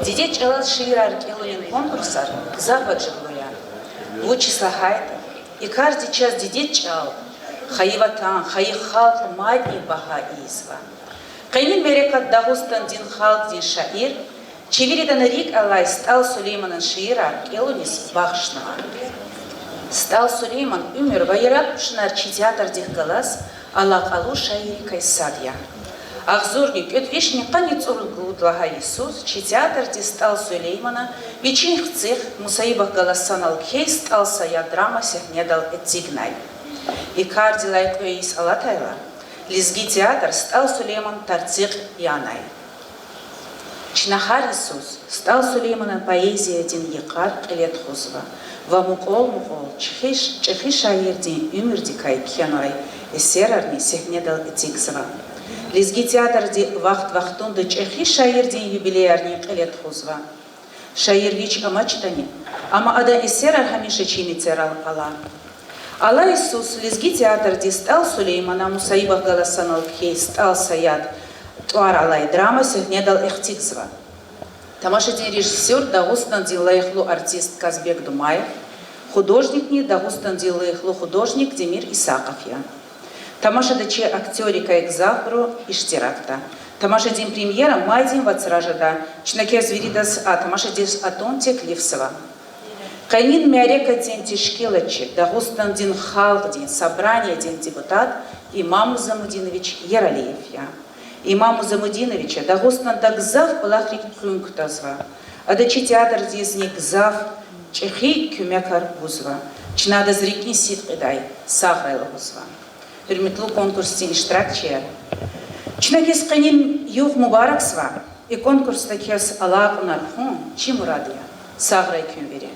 Дидеч алал шиирар келунин конкурсар западжиглуя. Вучи слахайта. И каждый час дидеч ал. Хаиватан, хаихалт мадни баха изва. Кайнин мерекат Дагустан дин халк дин шаир. Чевиридан рик алай стал Сулейманын шиирар келунис бахшнага. Стал Сулейман умер вайрак пшнар театр дих галас, алак алу шаири кайсадья. Ахзорник отвешни канец ургудлага Иисус, театр ди стал Сулеймана, вичин цех мусаибах галасан алкхей стал сая драма сех не дал этигнай. И карди лайквеис алатайла, лизги театр стал Сулейман тарцех янай. Чинахар Иисус стал Сулеймана поэзия дин якар элет хузва. Вамукол чехи шаир дин умер дикай кьянай, эсерарни сех не дал этигзва. Лизги театр ди вахт-вахтун да чехи шаир дин юбилеярни элет хузва. Шаир вич амачтани, ама ада эсерар хамиша чини церал ала. Алла Иисус лизги театр ди стал Сулеймана мусаибах галасан алкхей стал саяд туар алай драма сех не дал эхтигзва. Тамашедин режиссер Дагустан дин лайхлу артист Казбек Думаев, художник не Дагустан дин лайхлу художник Демир Исаковья. Тамашедаче актерика экзахру иштиракта. Тамашедин премьера майдин вацражада, чнаке зверидас тамашедис атонтек Левсова. Кайнин мярека дин тишкелаче, Дагустан дин халк дин собрание дин депутат Имам Замудинович Яралиевья. Имаму Замудиновича Дагустан дагзав палахрик кюнктазва. Адачи театр дизник зав чехи кюмякар бузва. Чнада зрикни ситқидай саграйла бузва. Хürmetli конкурстин иштиракчия. Чнакес қанин юв мубараксва. И конкурста кес алақ нархун чи мурадия. Саграй кюмвери.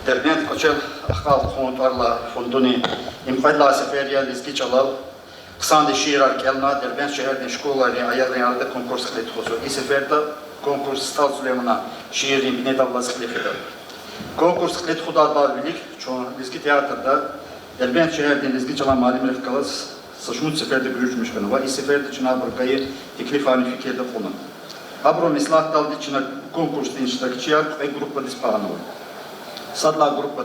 Дербент кочел ахал хунтарла фондуни импайла сеферия лизги чалал ксанди шиирар келна Дербент шehirden школаларni ayarlayanlarda konkurs kılet huzu. İ seferde konkurs Stal Süleyman'a şiirin binet avlası kılet edildi. Konkurs kılet hudadlar bilik çoğun lizgi teatrda Derbent şehirden lizgi çalan malim refkalas saçmut seferde görüşmüş kanıva. İ seferde çınar bırkayı teklif ani fikirde kullan. Abro mislah daldı çınar konkursin iştirakçıya ve grupla dispahanı. Sadla gruppa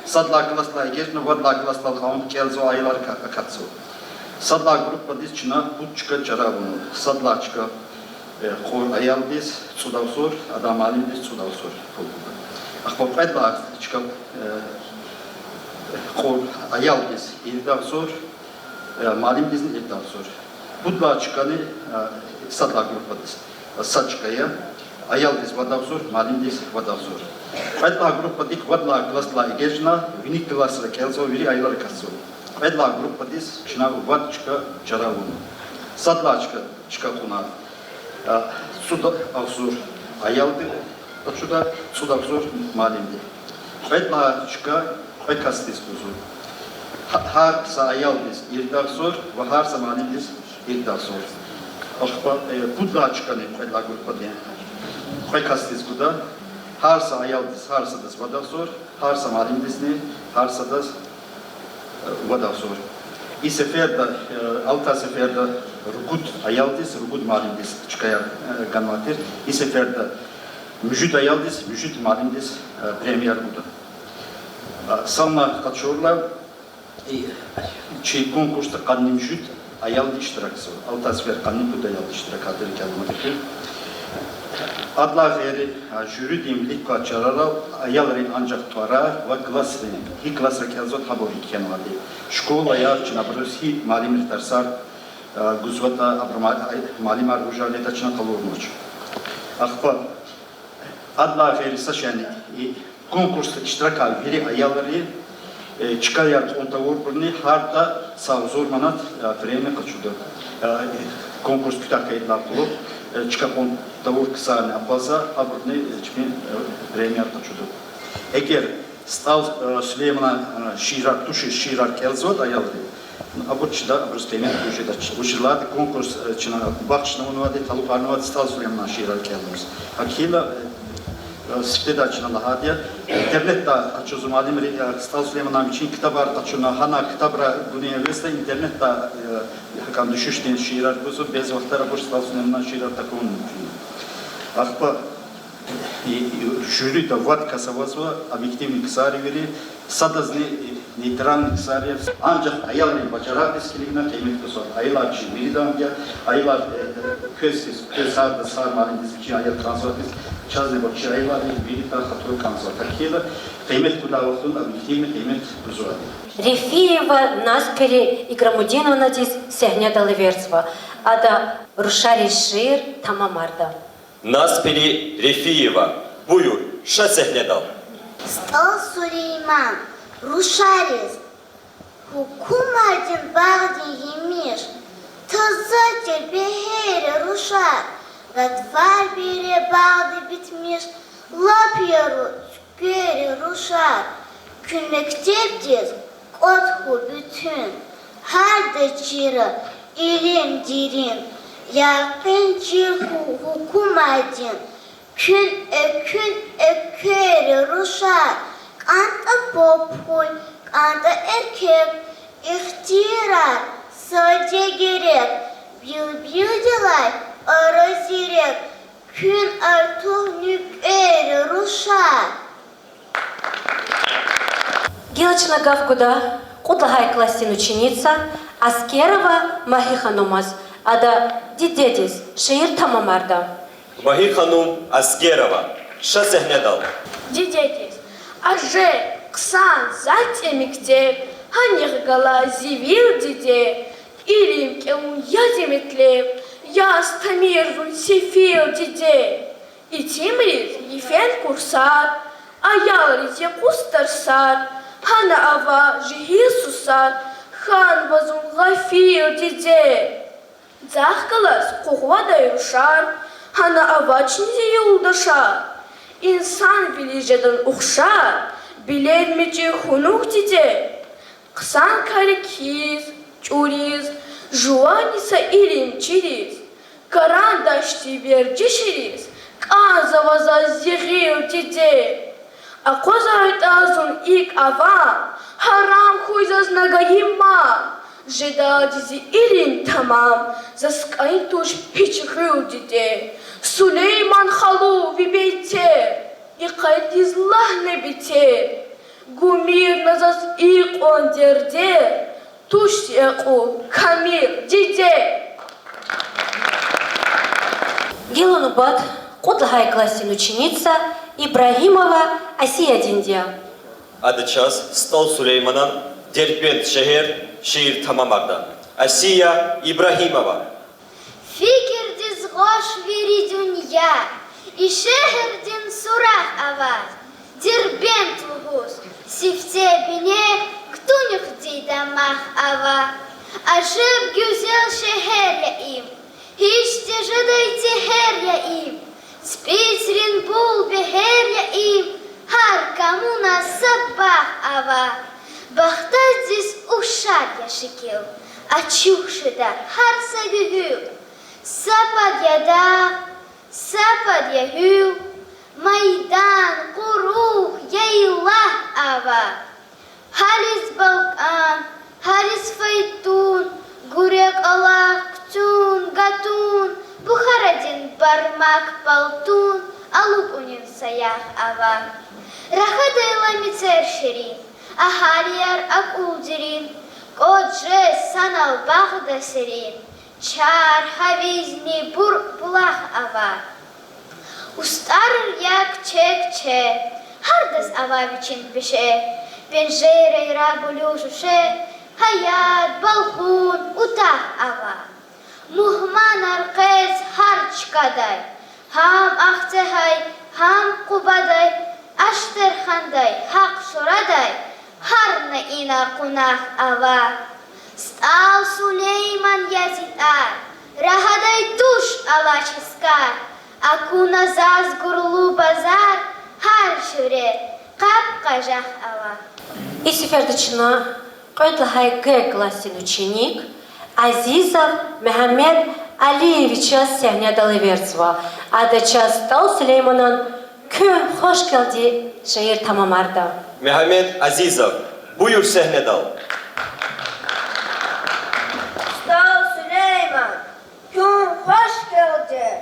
sadla klasla geçne vadla klasla kavun kelzo aylar katso. Sadla gruppa dis çına buçka çara bunu. Sadla çıka kor ayal dis sudavsor adam alim dis sudavsor. Akbap ayla çıka kor ayal dis irdavsor malim dis irdavsor. Budla çıkanı sadla gruppa dis. Saçkaya ayal dis vadavsor malim dis vadavsor. Edla gruppa dik vadla klasla igejna, vinik klasla kelso, viri aylar katso. Edla gruppa dis şina vad çıka çaravunu. Sadla çıka kuna. Suda avsur ayaldı. Açuda suda avsur malimdi. Edla çıka ekastis kuzu. Har sa ayaldis irdavsur ve har sa malimdis irdavsur. Akba budla çıka ne edla gruppa diye. Ekastis kuda. Harsa ayaldis, harsa das vadavsor, harsa malimdisni, harsa das vadavsor. İ seferde, alta seferde rugud ayaldis, rugud malimdis çıkaya ganvatir. İ seferde müjüt ayaldis, müjüt malimdis premier buda. Sanma kaçorla çi konkursta kanni müjüt ayaldi iştiraksı. Alta sefer kanni buda ayaldi iştirak adır kelmadır. Adla veri jüri dimlik kaçarala ayalrin ancak tuara ve klasrin. Hi klasra kelzot habori kenvali. Şkola ya çınabrus hi malim ritarsar guzvata abrama malim arujavleta çına kalurmuş. Akba adla veri saç yani konkursta iştirak veri ayalri çıkayat onta vurburni harda savzor manat vreme kaçudu. Konkurs kütakayetler bulup çıkapon davul kısa ne yapalsa abrını çıkın premier kaçudu. Eğer Stal Süleyman'a şiirar tuşu şiirar kelzot ayaldı. Aburçda abrus premier tuşu da uçurlardı konkurs çına bakışına onu adı talup arnavad Stal Süleyman'a şiirar kelzot. Akila Sipteda çına lahadiya internette açıyoruz malimri Stal Süleyman'a için kitablar açıyorlar hana kitabra dünya vesle internette takan düşüşten şiirar kuzu bez vaktara boş stalsınımdan şiirar takımın mümkün. Akpa жюри да ват касавазва объективни ксаривери садазни нейтрални ксария анжак аялни бачарак дискилигна темет кусо айлар чи миридамга айлар köz sarda sarmalin dizki ayat transvatis çazne bakçı айлар мирита хатур канцо такила темет куда вахтун объективни темет кузуа Рефиева наспери и Грамудиновна дис сехня далеверцва ада рушари шир тамамарда Наспери Рефиева, buyur, şa sehnedal. Стал Сулейман, Рушарис, Хукумадин Багдин Емиш, Тазатель Бехере Рушар, Радвар Бере Багды Битмиш, Лапьеру Скери Рушар, Күнектептес, Котху Бүтін, Харда Чира, Илим Дирин, Yakın Cirhu Hukumadin, Kün ökeri Ruşar, Kanta Popuy, Kanta erkek, İhtirar, Sadece gerek, Bilbildiler, Arazirek, Kün artık nükeri Ruşar. Гелочна Гавгуда, Кудлахай классин ученица, Аскерова Махиха Номаз, ада Дидедис, Шеир Тамамарда. Mahir Hanım Askerova, şa sehnedal. Дидетис, аже ксан затемикте, ханиргала зивил диде, илим кеун яземетле, яс тамирзун сефил диде. И тимриз ефен курсар, аялриз якустарсар, хана ава жихисусар, хан вазун гафил диде. Захкалас кухвада юшар, Hana avaçnize yoldaşar, insan biliceden uxşar, bilermeci hunuk dide. Kısan karikiz, çuriz, juanisa ilim çiriz, karandaşti vercişiriz, kanzavaza zihil dide. Akozayt azun ilk avam, haram kuyzaz nagayimma. Жеда дизи илин тамам, заскайн туш пичхил диде. Сулейман халу вибейте, и кайдиз лахне бите. Гумир назас ик он дерде, туш яку камир диде. Гелонубат, Кудлахай классин ученица, Ибрагимова Асия Диндия. Adı çaz, Stal Süleyman'ın Derbent şehir, şiir tamamagda. Asiya İbrahimova. Fikirdiz hoş veri dünya, и şehirdin surah avaz, Derbent lugus, sifte bine, ktunik didamah ava, Aşıp güzel şehir ya im, hiç de jadayte her ya im, Spitsrin bul beher ya im, har kamuna sabah ava, Бахтадзис ушар яшикил, а чушида харса гюгю. Сапад ягю, майдан, курух, яйлах ава. Халис Балкан, халис Файтун, гурек алах, ктун, гатун, Бухарадин бармак палтун, алук унин саях ава. Рахадайла мицер шерин, Ahaliyar akuldirin, Kodje sanal bağda serin, Çar havizni bulah ava. Ustar yak çekçe, Hardas ava biçin pişe, Benjere rabuluşuşe, Hayat balhun utah ava. Muhman arqez harçkaday, Ham ahtehay, ham kubaday, Ashterxanday, haq soraday, Harna ina qunaq ava. Stal Süleyman yazidar, Rahaday tush alachiskar, Akuna zaz gurlu bazar, Har şure, qap qajaq ava. И сифердична Кудлахай Г классин ученик, Азизов Мехамед Алиевича сехня далеверцва, ада час Стал Süleyman'ın Kün hoş geldi şehir tamamarda. Mehmet Azizov, buyur sehnedal. Стал hoş geldi.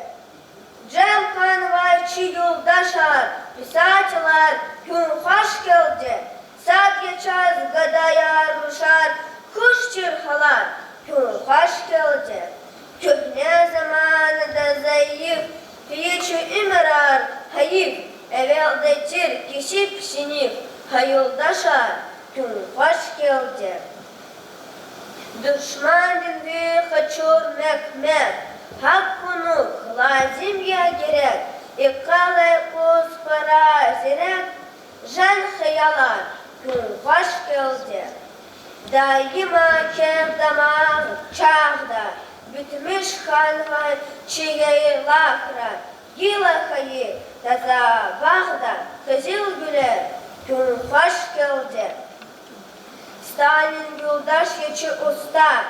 Cem Kanvayçı yoldaşlar, pisateler, gün hoş geldi. Saat geçer, gadaya ruşar, kuş çırhalar, gün hoş geldi. Köhne zamanında zayıf, hiç ümerar, hayıf, evvelde çir, kişi pişinif, hayoldaşlar, gün hoş geldi. Düşman dildi kaçır mekmek, hakkını lazım ya gerek, İkkale kuz para zirek, jan hayalar, gün hoş geldi. Daima kem damağ çağda, bitmiş kanvan çiğeyi lakra, yıla kayı, taza bağda, kızıl güle, gün hoş geldi. Stalin yoldaş geçi usta,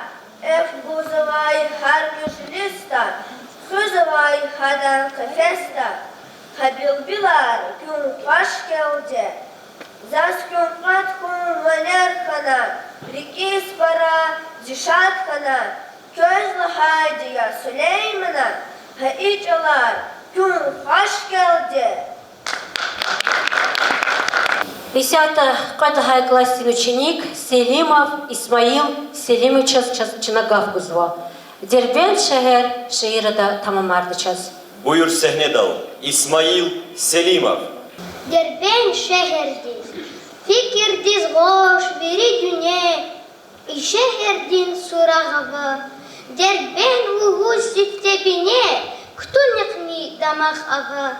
Buzavay harmış lista, Hızavay hadan kafesta, Habil bilar gün hoş geldi. Zas gün kat kun vaner kana, Rikis para zişat kana, Közlü haydiya Süleymana, Haicalar gün hoş geldi. 10 Кадхай классный ученик Селимов Исмаил Селимович Чинагавгузова. Дербент şehir şehirde tamamlardı çaz. Buyur sehne dal. İsmail Selimov. Дербент şehirdiz, fikirdiz hoş biri dünya, şehirdin surağıva. Дербент uğuz siftebine, ktunikni damak ava.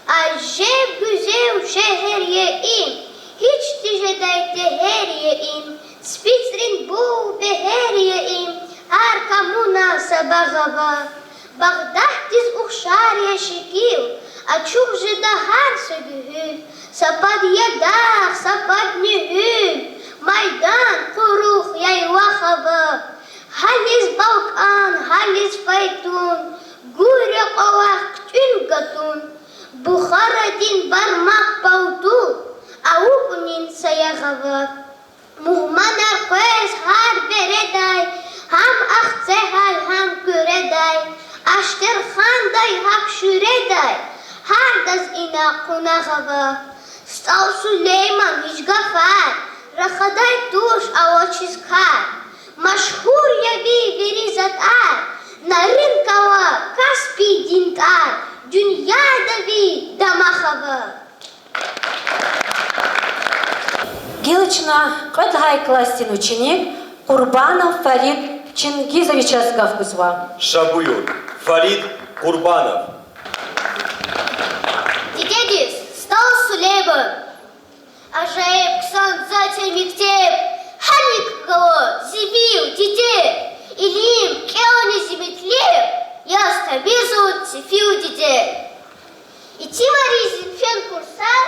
Acep güzel şehir yeğim, hiç dicedayte her yeğim. Spitrin bu beher yeğim, arkamuna sabagava. Bağdah diz uxşar yaşıkil, açuk jida har sögühül. Sapad yadağ, sapad nühül, maydan kuruh yayvahava. Halis Balkan, halis faytun, gure qovaq tün gatun. Bukharadin barmak pautu, aupunin sayagava. Muhmanar qes har bereday, ham aktsehal ham göreday. Aşter khanday hak şüreday, har daz ina qunagava. Stal Süleyman hiç gafar, rakhaday tuş avoçiz kar. Maşhur yavi verizat ar, narin kava kaspi dintar. Dünyada bir damahava. Гилычна Кадхай классный ученик Курбанов Фарид Чингизович Гавгузова. Şabuyur. Farid Kurbanov. Дедедис, стал Сулейман. Ажаеб ксан зате мектеп, ханик кого зивил детей. Илим кеони зиметлев, я стабизу цифил детей. И тимаризин фен курсар,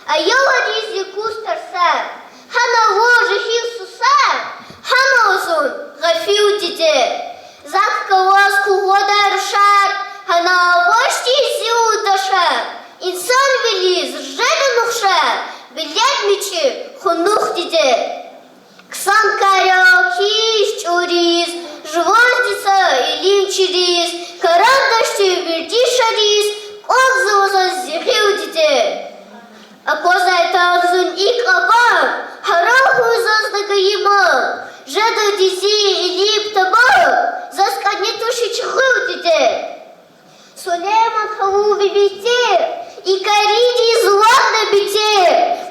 а я ларизин кустарсар. Хана ложи хил сусар, хана озун гафил детей. Затка ласку года рушар, хана вошти зиу дашар. İnsan veliz, жеден ухшар, билет мечи, хунух детей. Ксан каряк, хищ чуриз, жвоздица илим чириз, карандашти верди шариз, отзываса зихил детей. А козай такзун ик абам, хараху заздага имам, жеда дизи илим табам, заскадне туши чхыл детей. Сулейман хаву вибите, и кариди златна бите,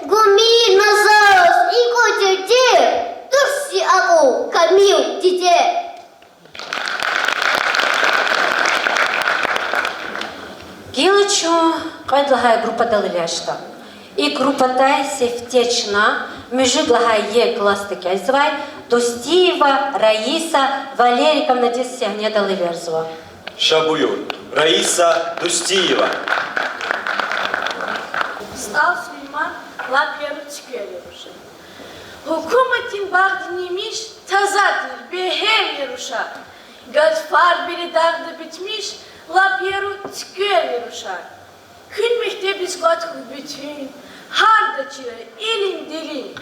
гуми назас, и котете, турси агу, камил детей. Гилычу Кадхай группа далыляшта. И группа тай сефтечна, межиглагай е класты кязвай, Достиева Раиса Валериковна Десяне далыверзова. Şabuyur. Raisa Dustiyeva. Стал Сулейман лапьяру çıkıyormuş. Hükümetin bağdiniymiş, tazadır, beher yaruşa. Gazfar biri dağda bitmiş, lapyaru çıkıyormuşa. Künmekte biz katkı bütün, harda çire, ilim dilin.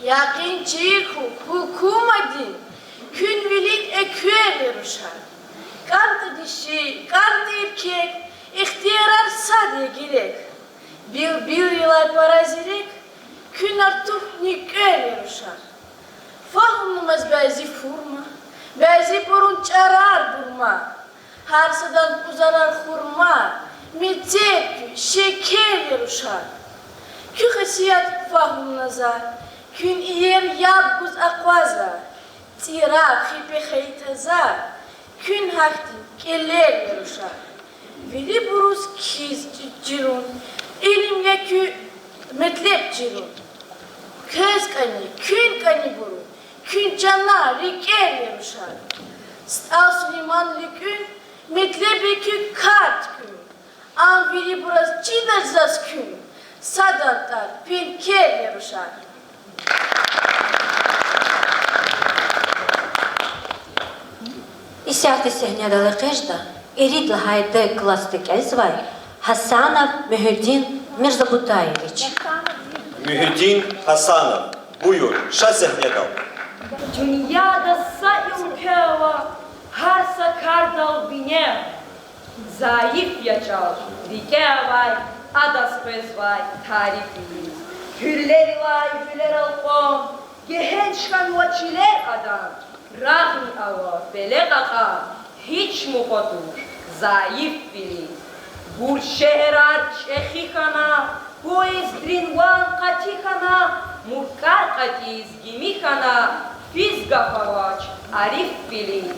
Yakin çiğ hükümetin, künvilik eküyormuşa. Kartı dişi, kartı erkek, ihtiyar sadece gerek. Bir yıla parazirek, gün artık nikel uşar. Fahmımız bazı forma, bazı burun çarar durma. Harsadan uzarar hurma, metek, şeker uşar. Kü hasiyat fahmımıza, gün yer yabguz akvaza. Tira khipe khaytaza, gün hakti keller uşar. Veli buruz kiz cirun, elim yakü metlep cirun. Köz kani, kün kani burun, kün canna riker yarışar. Stal Süleyman likün, metlebi kü kart kün. An veli buruz çiğdacaz kün, sadantar pinker yarışar. İsyahtı sehnede kışda, erid lahaydı klastik ezvay, Hasanov Mühüddin Mirzabutayeviç. Mühüddin Hasanov. Buyur, şa sahnede. Dünyada sayım keva, her sakar dal binem. Zayıf yaşar, dikevay, adas bezvay, tarifiyiz. Hürleri vay, hüller alkom, gehençkan vaçiler adam. Rahmi ava, belek ağa, hiç muhadur, zayıf biliz. Gur şehrar çehikana, poezdrin van katikana, murkar katiz gimikana, fizga favaç, arif biliz.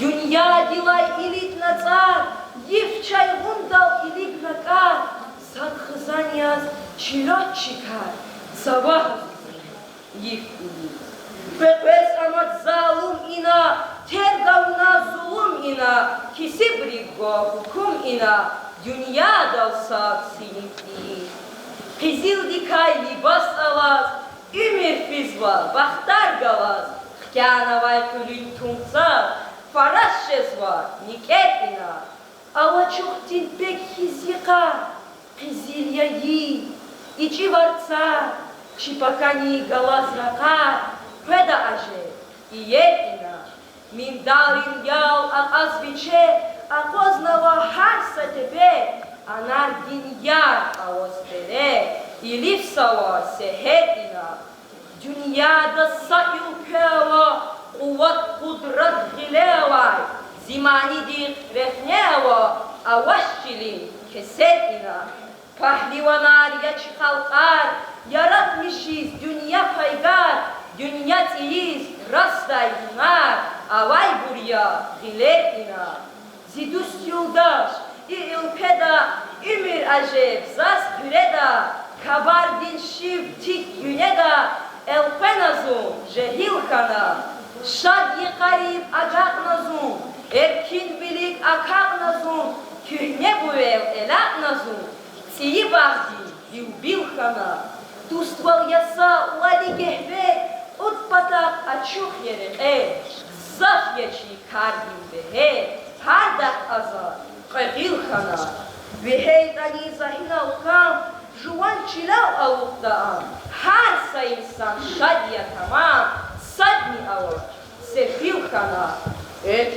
Dünya dilay ilik nazar, yifçay gundal ilik nakar, sakhızan yaz çilot çıkar, sabah yif biliz. Pekves amat zalim ina, tergavuna zulüm ina, kisibrigo hukum ina, dünya dalsa sinifli. Kızıl dikay libas alaz, ümir fizva, bahtar galaz, hkâna vay külün tunsa, faras şezva, niket ina. Ava çok tilpek hiz yıkar, kızıl yayi, içi varsa, çipakani galaz rakar, Peda aje, iyetina, min darin yal az viçe, akoznava harsa tebe, anar dinyar avostere, ilif sava sehetina. Dünyada sayıl keva, kuvat kudrat gilevay, zimanidir rehneva, avaşçilin kesetina. Pahlivanar yaç kalkar, yaratmışız dünya paygar, dünya teyiz, rastay bunar, avay buraya, giler ina. Zidus yoldaş, ilpeda, ümür acep, zas hüreda, kabardin şiv tik güneda, elpenazun, jehil kana. Şad yıkarib acak nazun, erkin bilik akak nazun, kühne buvel elak nazun, siyi bahdi, bil kana. Tuствал яса лали гehve, от patak açuk yere zaf yeçi kardim behe, hardak azar, qaqil kana. Ve dani zahina ukam, juan çilav avukdaan, har sa insan şadya tamam, sadmi avuk, sefil kana.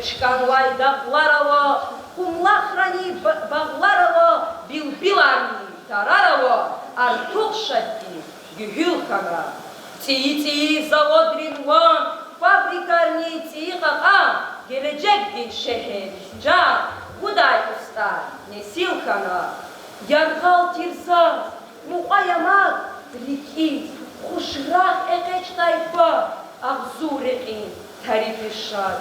Çıkan vay dağlarava, kumlahrani bağlarava, bilbilarni tararava, artık şaddi, gühül kana. Tiyi zavoddrin van, fabrikarni tiyi kakam, gelecek din şehir, can, buday ustar, nesil kana. Yargal tirzar, muqayamak, rikit, kuşrah ekeç tayfa, ağzurekin, tarifi şar.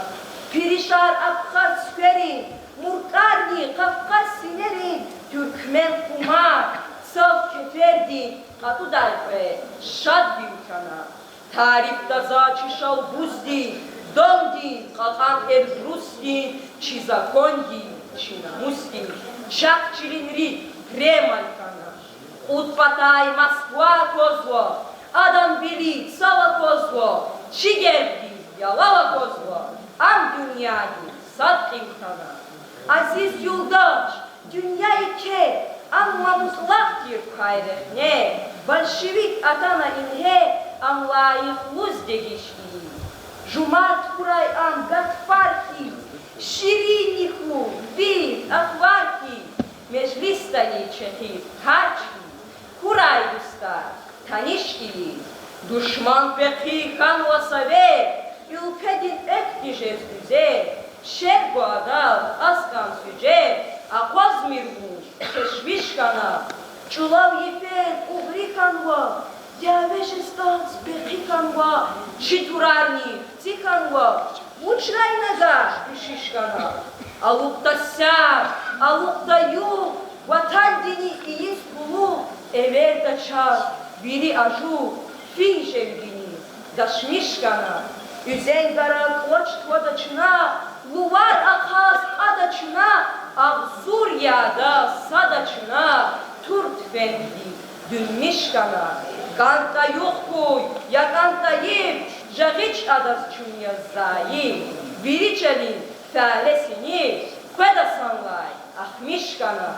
Pirişar Abkhaz süperin, Murkarni, Kafkas sinerin, Türkmen kumar, saf keferdin, Katu darbe, şad büyükana. Tarif daza çişal buzdin, Domdin, Kakan erbrustin, Çizakondin, Çinamustin, Çakçilin rit, Kremalkana. Utpatay Moskva kozvo, Adam bili, Sava kozvo, Çigerdi, Yalava kozvo. Am dünyayı sat imkana. Aziz yoldaş, dünyayı ke, amma mutlaktır hayret ne. Bolşevik atana inhe, am layık luz degişli. Jumart kuray am gatfarki, Şiriniku, bir, ahvarki, meclistani çehir, haçki, Kuraydustar, tanişkili, düşman peki kanvasave, ülkedin ekdişez düze, şerguadal, askan süce, akoz mirgu, teşvişkana, çulav yepen, ugrikanva, yaveşestans pekikanva, çiturarni, циkanva, uçraynagaş pişişkana, alukta sar, alukta yuh, vatan dini iyiz bulu, evvel da çar, biri aju, fin şevdini, daşmişkana, üzen gara kılaç tvadaçına, luvar akas adaçına, ağzur yağda sadaçına, turt fendi, dünmişkana, kanta yok koy, ya kanta yip, jagiç adas çunya zayi, biri çelin, falesini, kvedasanlay, ahmişkana,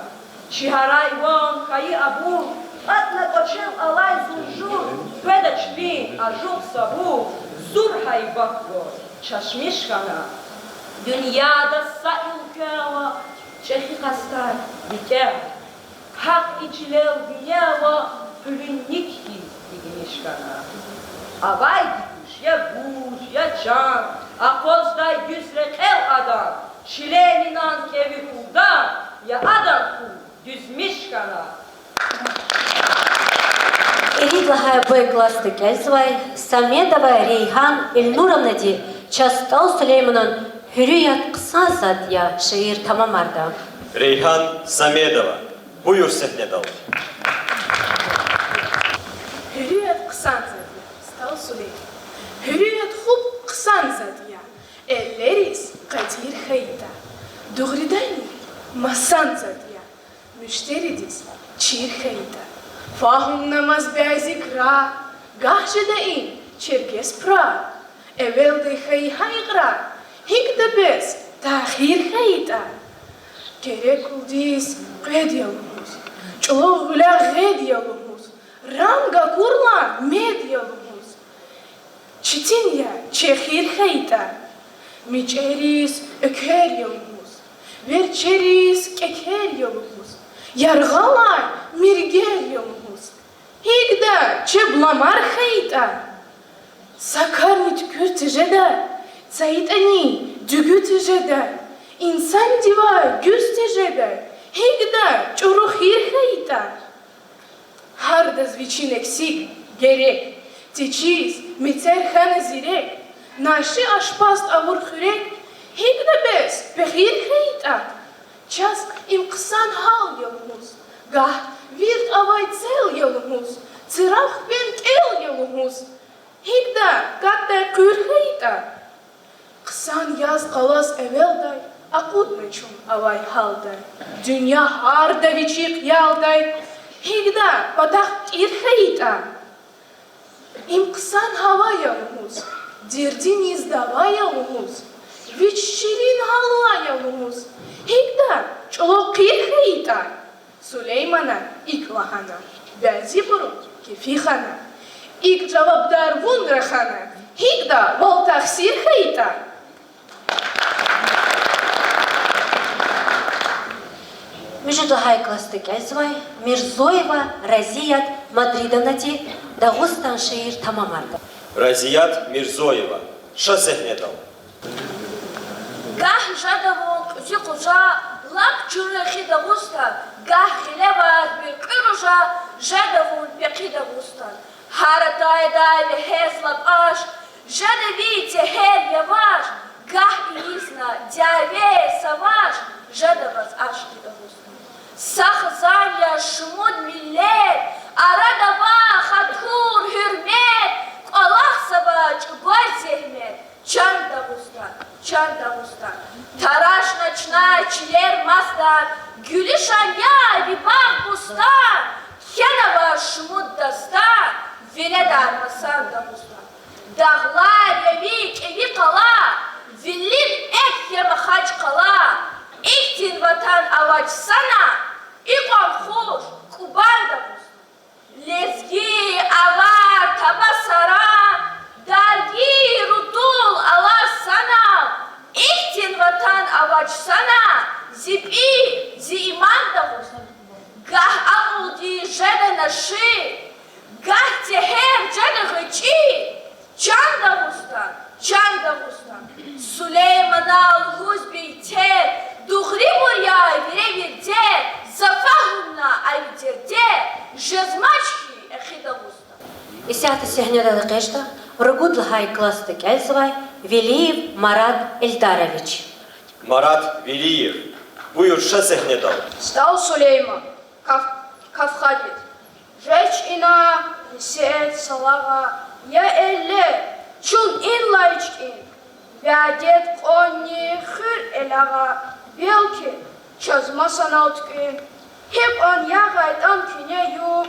Чигарайвон, каи абу, атна кочем алай зуржур, кведачбин, ажук сабу, зур хайбакго, чашмишкана. Dünyada sa'il kâva, çehi kastar, diker. Hak içilev dünyava, hülünnikhi, diginişkana. Avay gidiş, ya buş, ya can, akozday yüzrekel adam, çilelinan kevi kuldan, ya adam kul, düzmişkana. Иридлагая Б-класты Кельсвай, Самедова Рейхан Эльнуровнади Частал Сулейманан Hürriyet kısa zadya şiir tamamarda. Reyhan Samedova. Buyur sehne dal. Hürriyet kısan zadya. Stal Süleyman. Hürriyet hub kısan zadya. Elleriz kadir hayda. Doğridani masan zadya. Müşteridiz çir hayda. Fahum namaz be'zikra. Gahjedain çerkes pra. Evvel de hayra. Hik bez tahir hayda. Gerek uldis qediyalumuz. Çologula qediyalumuz. Ranga kurla medyalumuz. Çitinya çehir hayda. Miçeris ökeryalumuz. Verçeris kekeryalumuz. Yargalay mirgeryalumuz. Hikda çeblamar hayda. Sakarmit kürtejeda. Saitani dügütejeda. İnsan diva güstejeda. Hikda çoruhir hayda. Harda zviçin eksik gerek. Teçiz meterhane zirek. Naşı aşpast avur hürek. Hikda bez pehir hayda. Çask imkısan hal yolumuz. Gah virt avay cel yolumuz. Çıraq bent el yolumuz. Hikda katta kür hayda. Kısan yaz kalas evvelday. Akudmeçum avay halday. Dünya harda viçik yalday. Hikda padak ir hayda. İmkısan hava yolumuz. Dirdiniz dava yolumuz. Viç şirin halva yolumuz. Hikda çolok kir hayda. Süleymana iklahana. Bezi burun kefihana. İk cevapdar vundrahana. Hikda vol taksir hayda. Müjdatлагая класты Кельсвай, Мирзоева Разият Мадридовнади Дагустан шиир тамамарда. Raziyat Mirzoyeva. Şa sehne dal. Gah jadavon kuzi kuza, lak çürexi da gustan, gah xilevaz bir kıruşa, jadavon peki da gustan. Haratay dayve hezlap aş, jadavice her yavaş, gah iyisna djave savaş, jadavaz aşki da gustan. Sahzanya şumud millet, aradava hatur hürmet, Allah savaş goy zehmet, çan da gustan. Чандагустан, тараш ночная, чилер мастан, гюлишан я, вибах бустан, хенова шмут дастан, венедар масан дагустан. Дағлар явик эви қала, виллин эк ямахач қала, иктин ватан авач сана, иқам хуш, кубан дагустан. Лезги, авар, таба саран, дарги, рутул, ала сана, İhtin vatan Can Dağustan. Süleyman al-Huz beyte, Duhri buraya verebilde, Zafahumna ayviderde, Jezmachki Ekhi Dağustan. Исята сехнеда кешта, ргуд лахай класты кельзвай, Велиев Марат Эльдарович. Марат Велиев. Buyur şasehnedal. Стал Сулейман, Кавхадит. Жечина, Сеет Салага, Я Элле, Чун Ин Лайчкин, Вядет Конни Хыр Элага, Белки, Чазмасан Ауткин, Хеп он Ягайт Анкине Юг,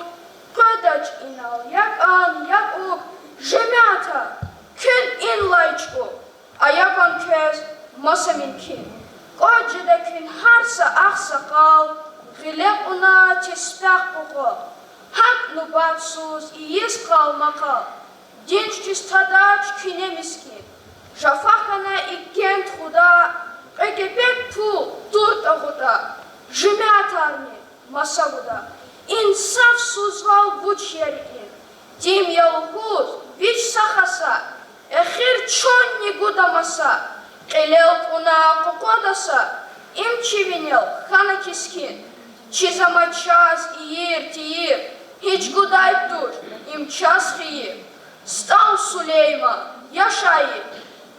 Кыдач Инал, Як Уг, Жемята, Кин Ин Лайчку, Аякан Кез, Масаминкин. Коджедекин харса ахсакал, Гилек уна чеспях пухо, Хак нубавсуз и искал макал, Денч чистадач кине мискин, Жафахана и кент худа, Эгепек пу турта худа, Жемятарни масагуда, Инсаф сузвал бучерикин, Дим ялгуз, Вич сахаса, Эхир чонни гуда маса, Элел куна кокодаса, им чивенел хана кискин, чизама час иир тиир, хич гудай туш, им час хиир. Стал Сулейман, Яшаир,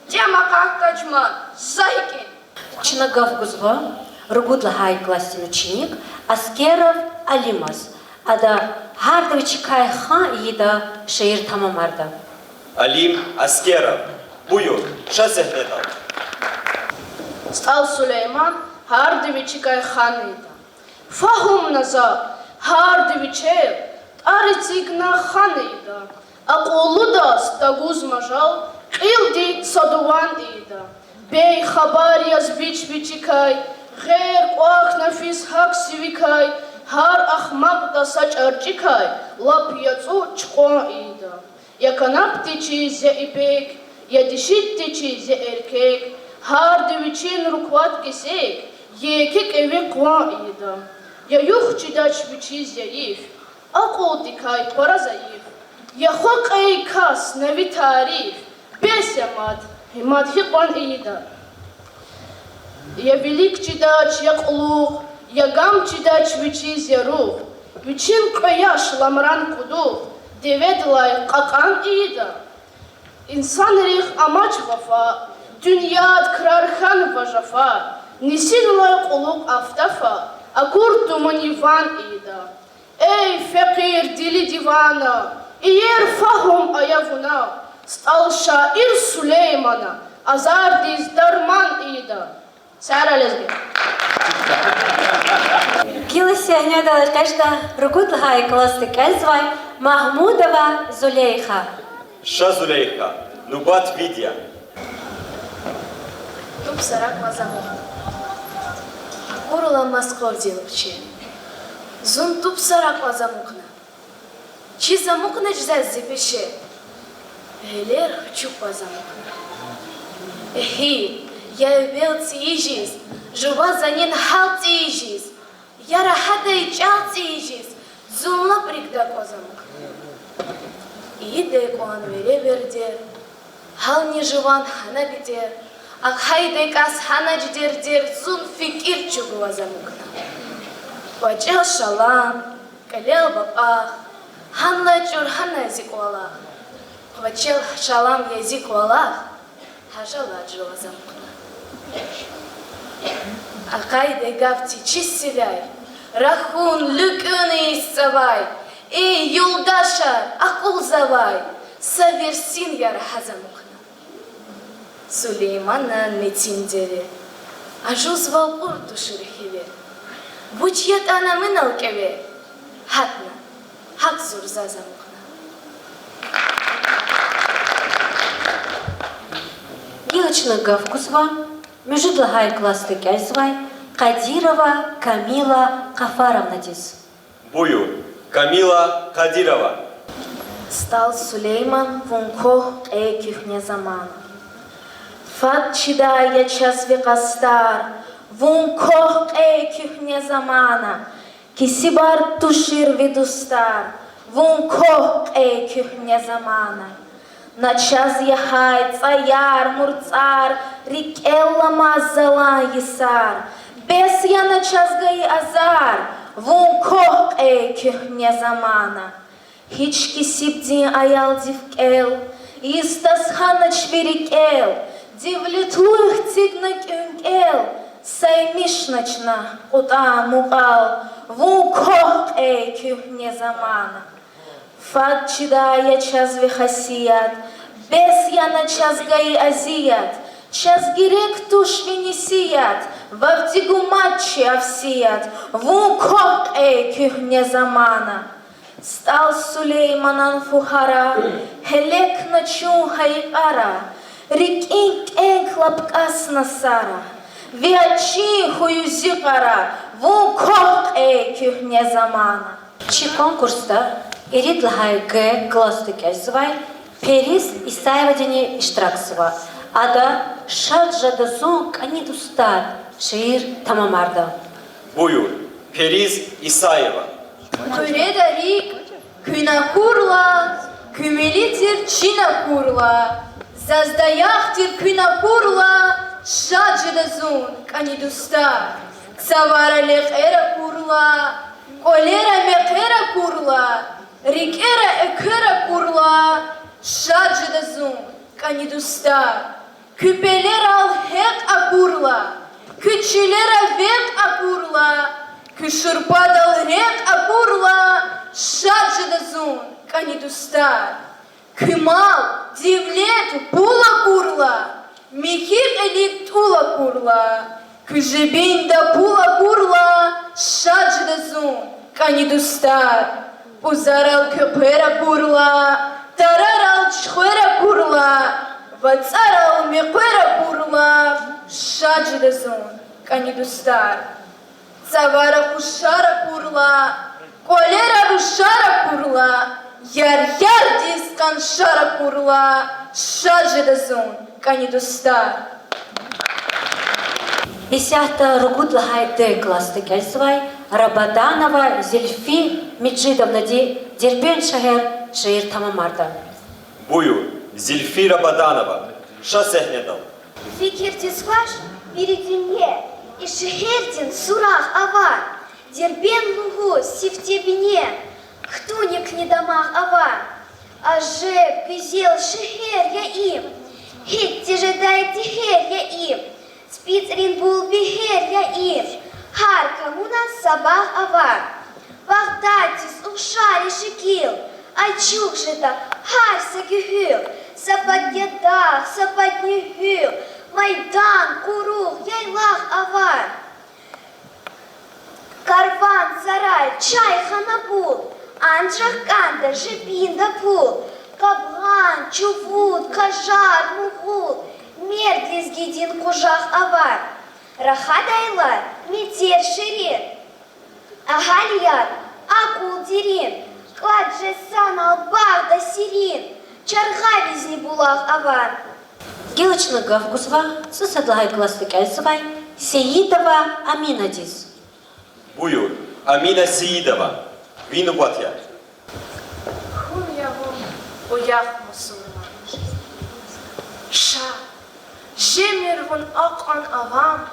тема кактачман, Захикин. Чинагав Гузва, ргуд лахай кластин ученик, Аскеров Алимас, Ада Хардович Кай хан ида Шаир Тамамарда. Alim Askerov. Buyur şasehnedal. Стал Сулейман, Хардовичи Кай ханида. Фахум наза, Хардовичев, Арицигна ханида. Aquludас тагуз мажал, Илди садуван ида. Бей хабарияс бич-бичикай, Гер куах нафис хак сивикай, Хар ахмак да сач арчикай, Лап яцу чхон ида. Yakanaптичи зе ипек, Ядишиттичи зе эркек, Hardivichin rukvat kesek, Yekek eve kwan ida. Ya yuh çidaç biçi zayıf, Akol dikay para zayıf. Ya hok ey kas nevi tarif, Besemad, Madhi kwan ida. Ya velik çidaç ya kuluk, Ya gam çidaç biçi zyaruh, Biçin kayaş lamran kuduh, Devedlay kakan ida. İnsan rih amaç vafa, Dünyad kırarhan vajafa, Nisin lay kuluk aftafa, Akur dumanivan ida. Ey fakir dili divana, İyer fahum ayavuna, Stal şair Süleymana, Azar diz darman ida. Sara lezbi. Кила сехнеда кешта, ргуд лахай класты кельзвай, Махмудова Зулейха. Şazuleyha. Nubat Vidya. Туп сарак мазаму. Курула Москва делавчи. Зун туп сарак мазамукна. Чи замукна жзаз зипеше. Элер хочу мазамукна. Эхи, я вел цижис, жува за нин хал цижис. Я рахада и чал цижис. Зунла пригда козамукна. Иде куан вере вердер. Хал не живан хана бедер. Акхайдек ас хана ждер зун фикир чугуа замукна. Вачел шалам, калел бапах, ханла чур хана язик валах. Вачел шалам язик валах, хажала джуа замукна. Акхайдек гавти чиссивяй, рахун лükünü иставай, эй юлдашар, акул завай, саверсин яраха замукна. Сулеймана нетиндери, ажуз валпур душирхиве. Бучьят она мыналкеве, хатна, хак зурза замукна. Гилочна Гавкусва, Межуд лахай класты кельзвай, Кадирова Камила Кафаровна дис. Buyur Kamila Kadirova. Стал Сулейман вунко эй кюхне замана. Фат чидая час векастар, вунко эй кюхне замана. Кисибар тушир видустар, вунко эй кюхне замана. Начас яхай, цаяр, мурцар, рикелла мазала есар. Бес я начас гаи азар, вун кох кюхне замана. Хички сибдин аял дивкел, истас ханач верикел, дивлетлух цигнак юнкел, саймишначна кута мугал, вун кох кюхне замана. Фат чидая час вихасият, бес я на час гаи азият, час гирек туш винисият, вавдигу матчи авсият, вун кох кюхне замана. Стал Сулейманан фухара, хелек начун хайкара, рикинг лапкас насара, виачи хуюзикара, вун кох кюхне замана. Чи конкурста ирит лахай г класты кайсвай, Перис Исаева дени Ishtirakсыва, ада шаджада зон кани дустар, шиир тамамарда. Buyur, Periz İsaeva. Куреда рик, күна курла, күмелитир чина курла, заздаяхтир күна курла, шаджада зон кани дустар, цавара лехера курла, колера мехера курла, рикера экера курла, шаджада зон кани дустар, küpeler al hek akурла, küçüler vek akурла, küşürpadal rek akурла, шаджада зон кани дустар, кымал дивлет була курла, михир элик тула курла, küжебинда була курла, шаджада зон кани дустар, пузарал köpera курла, тарарал чхвера курла, вацарал меквера курла, шаджада зон кани дустар, цавара кушара курла, колера рушара курла, яр дискан шара курла, шаджада зон кани дустар. Исяхта ругут лахай д класты кайсвай, Рабаданова Зельфи Меджидовна дербен шахер шиир тамамарда. Buyur, Zilfi Rabadanova. Ша сехнедал. Fikirti squash, Virigrimye, и Шехердин сурах авар, дербен лугу сифтебине, ктуник недомах авар, а же пизел шехер я им, хитти же дайте хер я им, спицрин бул бихер я им, хар камуна сабах авар, вахдатис ушари шикил, а чух же так хар сагюхил, сападня дах, сападня хил, Майдан, Курух, Яйлах, Авар. Карван, Сарай, Чай, Ханабул, Анджах, Канда, Жипинда, Пул, Кабган, Чувуд, Кажар, Мугул, Мердис, Гидин, Кужах, Авар. Рахадайлар, Митер, Ширин, Агалияр, Акул, Дирин, Кладжесан, Албагда, Сирин, Чаргавизни, Булах, Авар. Гилочный гавгузва, сусадлагай класты кайсвай, Сеидова Аминадис. Buyur, Amina Seyidova. Vinu Batya. Хун явом уях мусульман. Ша, жемер вон акан авам,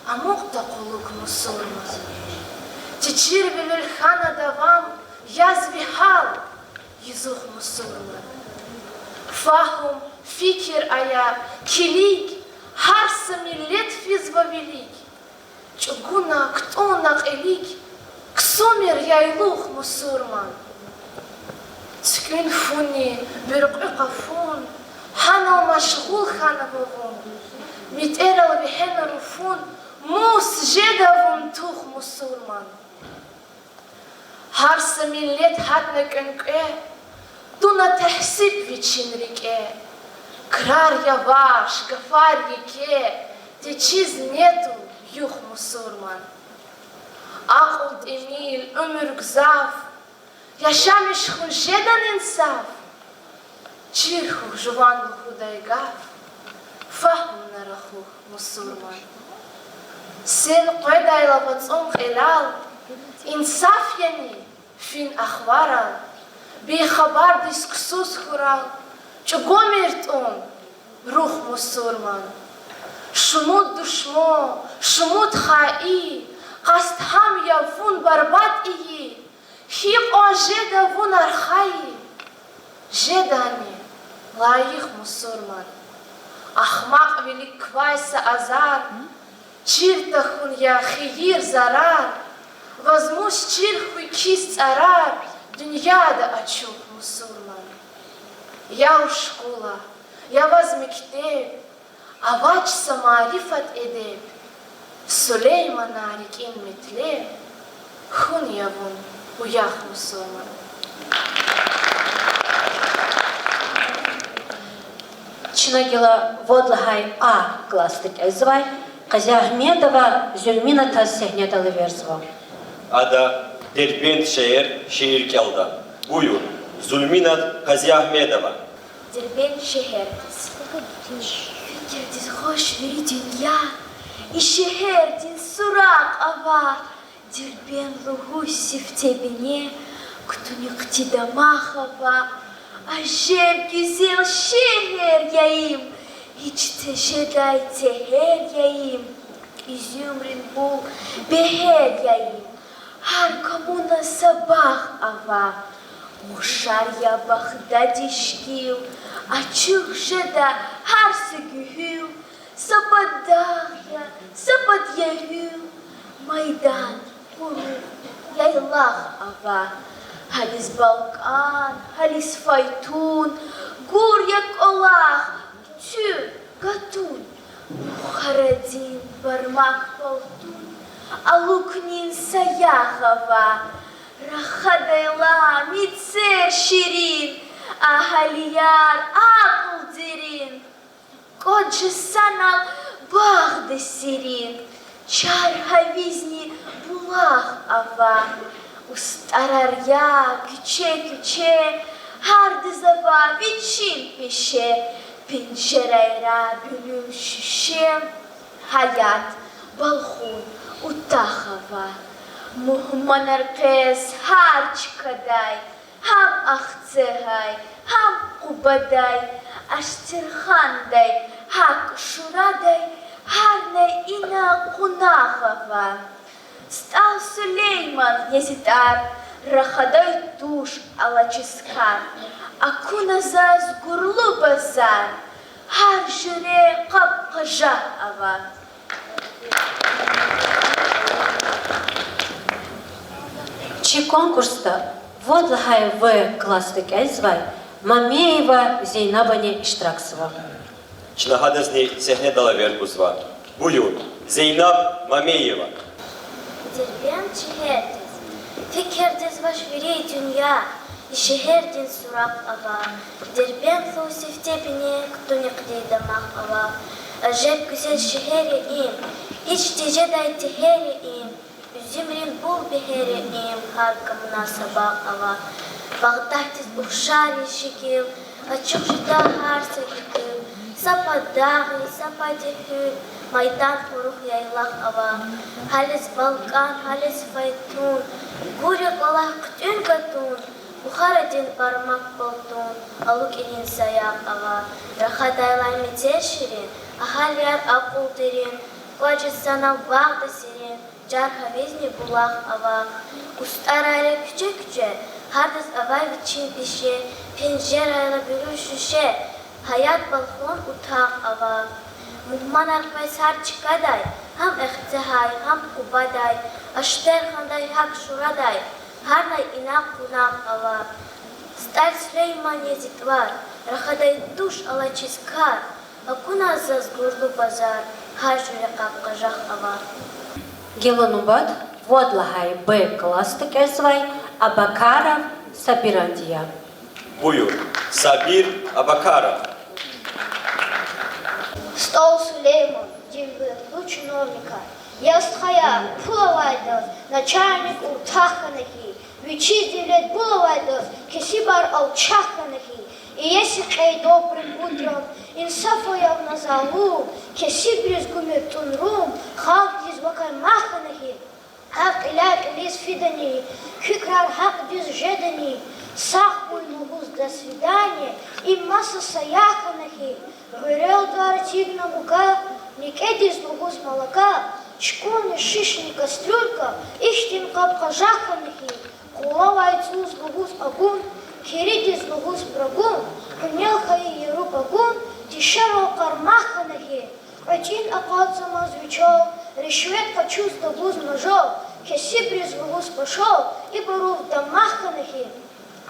амук да кулук мусульман. Тичир белül хана давам, язви хал, язух мусульман. Фахум, фикир ая, килик, харса миллет физва велик. Чугуна, ктонак элик, ксумер яйлух мусульман. Цкün фуни, бирqi qafun, ханал машгул хана бовун. Митерал бихена руфун, мус жедавун тух мусульман. Харса миллет хатна кönqe, дуна тахсиб вичинрике. Крар яваш, гафар яке, течиз нету, юх мусульман. Ақыл эмил, өмір гзав, яшамиш хуншедан инсав. Чирху жуванлуху дайгав, фахм нарахух мусульман. Сен қойдайла бацон қилал, инсаф яни, фин ахварал, бейхабар дискусус хурал, Чугомертун, рух мусульман. Шумут душмо, шумут хаи, хаст хам явун барбат ии, хип о жеда вун архаи. Жедани, лаих мусульман. Ахмак велик квайса азар, чиртахун я хиир зарар, возьмусь чирхуй кист арар, дуньяда ачух мусульман. Я у школа, я возмектеб, авач самарифат эдеб, Сулеймана рикин метлеб, хун явун уях мусульман. Чинагила водлагай кластык эзвай, Казахметова Зюльмина таз сехнедалы верзва. Ада Дербент şehir kelda. Buyur. Zulminat Казахметова. Дербент шехердис. Фикердис хош веридин я. И шехердин сурак ава. Дербен лугуси в тебене. Кто не кти дамахава. А жер güzel şehir yayım. Hiç teşeday teher yayım. İzümrin bul beher yayım. Har komuna sabah ava. Muşar ya Baghdadi şkil. Açık jeda har segühül. Sapat dağya, sapat yahül. Maydan, kuru, yaylaq ava. Halis Balkan, halis faytun, guryak olah, tü, gatun, Muharadin, barmak paltun, aluknin sayahava, rahadayla, mitser şirin, ahaliyar, akıl derin, kodje sanal, bağda serin, çar havizni, bulah ava, Устараря, küçe, hardı zava, viçin peşe, pencereyra, bülüm şişe, hayat, balhun, utahava, muhman erkes, harç kaday, ham ahcehay, ham kubaday, aştirhanday, hak şuraday, harne ina kunahava. Стал Сулейман езитар, рахадай туш алачискар, акуна заз гурлу базар, хар жюре кап кажа ава. Чи конкурста водлагай в кластык эзвай, Мамеева Зейнабане Iştrakсова. Çınahadızни sehnedala verkuzva. Buyur. Zeynep Mameyeva. Дербент шехердис. Фикердис ваш верей дунья. И шехердин сурак ава. Дербент луси в тебене, кто не кдей дамах ава. Жеп güzel şeheri im. Hiç diceday teheri im. Üzümrin bul beheri im. Harkamına sabah ava. Bağdahtis uşari şekil. Açık jida harsa yıkıl. Sapa dağı, sapa tehül. Майдан хурух яйлах ава, халис Балкан, халис файтун, гурек олах ктюн катун, Бухарадин пармак болтун, алук инин саяк ава, рахадайлай метер ширин, ахалияр акул дерин, кваджис санал бағда сирин, жар хавизни булах ава, устарайла küçe, hardis avay viçin pişe, pencerayla bürün şüşe, hayat balkon utaq ava, Muhman arkayız har çıkaday, ham ehtihay, ham kubaday, aşter handay hak şuraday, harnay inak kunak ava. Stal Süleyman yezitvar, rahaday duş alaçiskar, akuna zaz gurdu bazar, har jüre kapkajak ava. Геланубат водлагай Б кластык эзвай, Абакаров Сабирандия. Buyur. Sabir Abakara. Стол Сулейман, дивлю чиновника. Ястхая, пулавайдас, начальник уртаханахи, вичи дивлет пулавайдас, кисибар алчаханахи. И если кей добрым утром, инсафояв на залу, кисибрис гумертун рум, халк дизвакай маханахи, хак иляк илис фидани, кикрар хак диз жедани, сах уй нугуз до свидания, и масса саяханахи. Горел тартиг на мука, никеди из лугуз молока, чкуны, шишни, кастрюлька, ихтин капка жаханахи. Кулава яйцу с лугуз агун, кириди с лугуз брагун, кунел хаи еру багун, тишаро кармаханахи. Один акалца мазвичал, решвет хочу с лугуз ножов, кеси бриз лугуз пошел, и бару в домаханахи.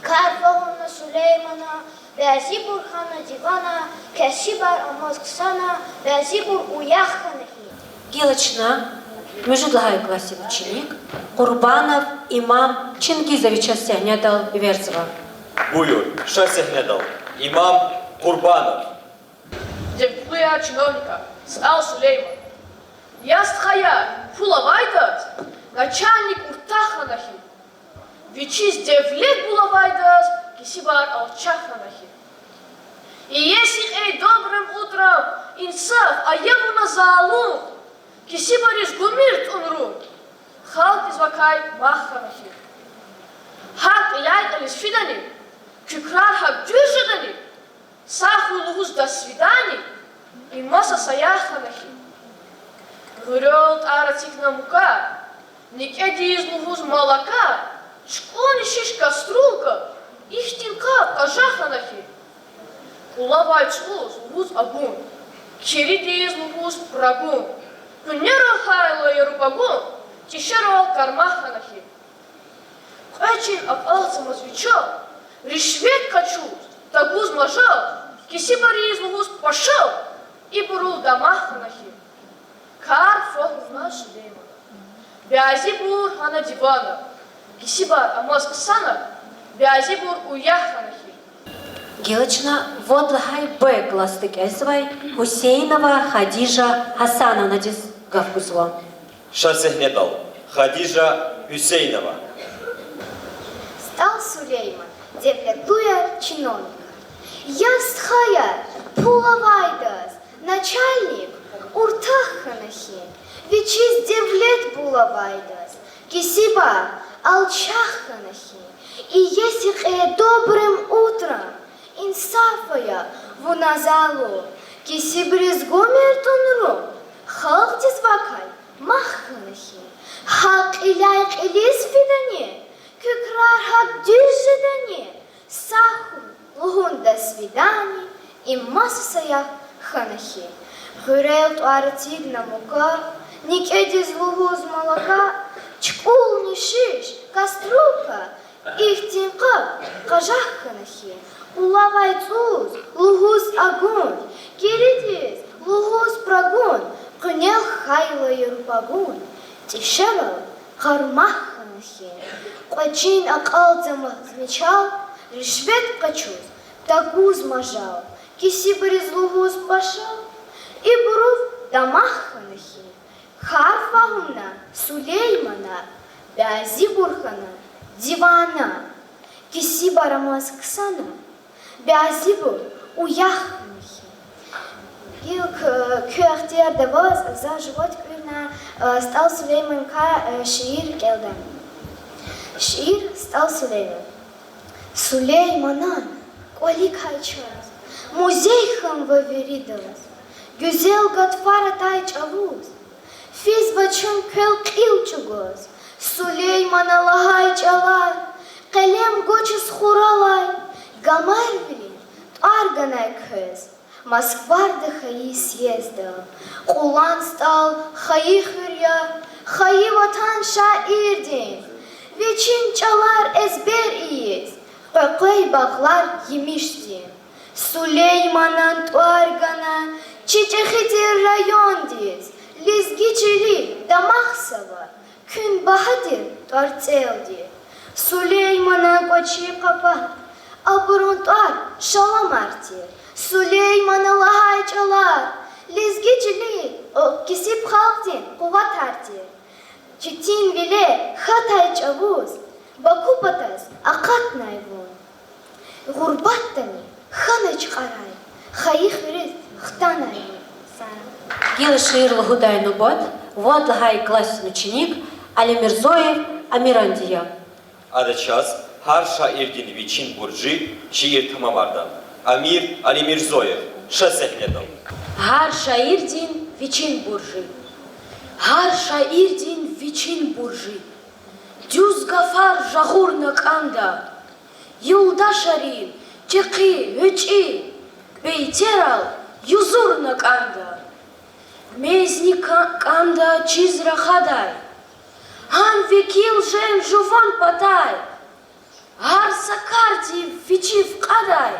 Карфагуна Сулеймана, Бязибур хана дивана, Кесибар Амазксана, Бязибур уяханахи. Гилочна, междлагай классе ученик, Курбанов имам Чингизовича Сягнядал Верзова. Buyur, Шасехнедал, имам Курбанов. Девкуя чиновника, стал Сулейман. Ястхая, фулавайдат, начальник уртаханахи. Вичиз девлет булавайдас, кисибар алчаханахи. И если эй добрым утром инсаф, а еву на залу, кисибар из гумирт унру, халк извакай маханахи. Хак ляйт алис фидани, кюкрар хак дюжадани, саху лугуз до свидания, и масса саяханахи. Гурёт аратик на мука, никеди из лугуз молока, шкони шиш каструлка, ихтинка кажаханахи. Улавай чуз лугуз агун, кириди из лугуз прагун, кунера хайло ерубагун, тишеро кармаханахи. Качин акалца мазвичал, решвет качуз, тагуз мажал, кисибари из лугуз пошел, и буру дамаханахи. Кар фохна Сулеймана, Бязибур хана дивана, кисибар Амазксана, Бязибур уяханахи. Гилочна, водлагай Б классы Кайсвай, Хусейнова Хадижа Хасановна Дис Гавкузова. Шасехнедал, Хадижа Хюсейнова. Стал Сулейман, девлетуя чиновника. Ястхая, пулавайдас, начальник уртаханахи. Вичиз девлет булавайдас, кисиба алчаханахи. И если добрым утром инсафая вуназалу, кисибриз гомертунру, халк дизвакай маханахи. Хак иляйк илис фидане, кюкрар хак дюжидане, саху лугун до свидания, и массая ханахи. Гурел туартиг на мука, никеди лугуз молока, чкул не шиш, кастрюлька, ихтинка кажаханахи. Улавай цуз, лугуз агун, киридис, лугуз прагун, кунел хайло ерупагун, тишеро кармаханахи. Квачин акалца мазмичал, решвет качуз, тагуз мажал, кисибриз лугуз пашал, и бурув дамаханахи. Харфагуна Сулеймана, Бязибурхана дивана, кисибар Амазксана, Бязибур уяханахи. Гилк кюахтер девоз за живот кюрна стал Сулейман ка шиир келдан. Шиир стал Сулейман. Сулейманан, коли кайчаз, музей хам ваверидалас, güzel gatfara tayç avuz, fiz bachun kel qilchugos, Сулейман Аллахай чалай, kalem goçus хуралай, гамар блин, арганай кыз, Москварда хаи съездил, Кулан стал хаи хырья, хаи ватан шаирдин, Вечин чалар эзбер иез, Какой бағлар емиштин, Сулейманан туаргана, Чичехитир райондиз, Лизгичили дамахсава, Күн бахадир туарцелди, Сулеймана кочи капа, Абурун туар шаламартир, Сулейман Аллахай чалар, Лизгичили кисип халктин куватартир, Читин виле хатай чавуз, Бакупатас акат найвун, Гурбаттани ханач карай, Хаих вирис хтанай. Гила Шиир Лагудай Нубот, водлагай классный ученик Алимирзоев Амирандия. Адачас, Har şairgin viçin burcu şiir tamamardan. Amir Ali Mirzoyev, ша сехнедал. Har şair din viçin burji. Har şair din viçin burji. Düz gafar jahurna kanda. Yuldaşarin, çeki, hüçi. Beyteral, yuzurna kanda. Mezni kanda çizra haday. Han vekil jen juvan patay. Har sakarti viçiv kaday.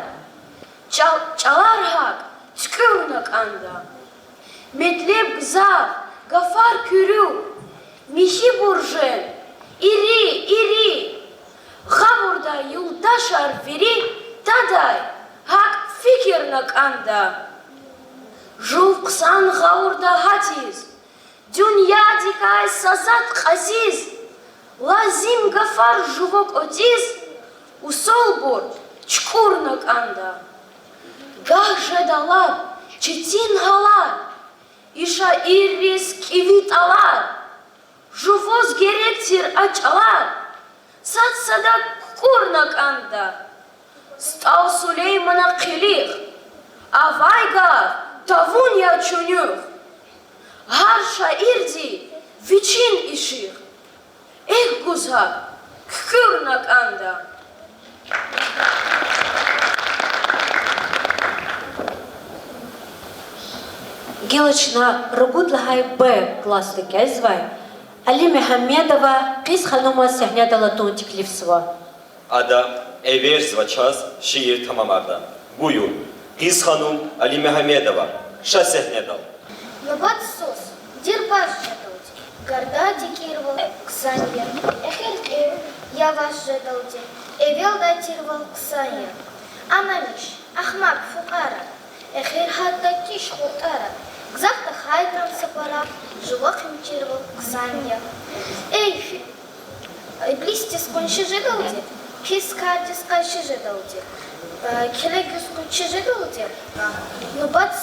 Çalar hak, tükürnak anda. Metlep gzav, gafar kürü, mihi burjen, iri. Gavurda yuldaşar veri, taday, hak fikirnak anda. Juvksan gavurda hatiz, dünya dikay sazat kaziz, lazim gafar juvok otiz, usolbur, çkurnak anda. Gah jedalar, çetin halar, işa iris kivitalar, juvoz gerektir açalar, satsada kurnak anda. Stav Süleyman'a kilik, avayga tavun ya çönük, har şairdi viçin işir, guzak kürnak anda. Гелочна Рогудлагай Б класс звай, Али Мехамедова Кис Ханума Сехнедала Тунтиклевсова. Ada ever zvaçaz şiir tamamardan. Buyur. Kız hanım Ali Mehmedova, ша сехнедал. Набат сос, дербаш жадалти, гарда дикирвал ксанья, я вас жадалти, эвел датирвал ксанья. Анамиш, ахмак фукара, эхер хаддатиш хутара, гзавта хайтрам сапара, живох мчирвал ксанья. Эйфи, блисти скончи жадалти, кискати скачи жадалти, келегю скончи жадалти, набат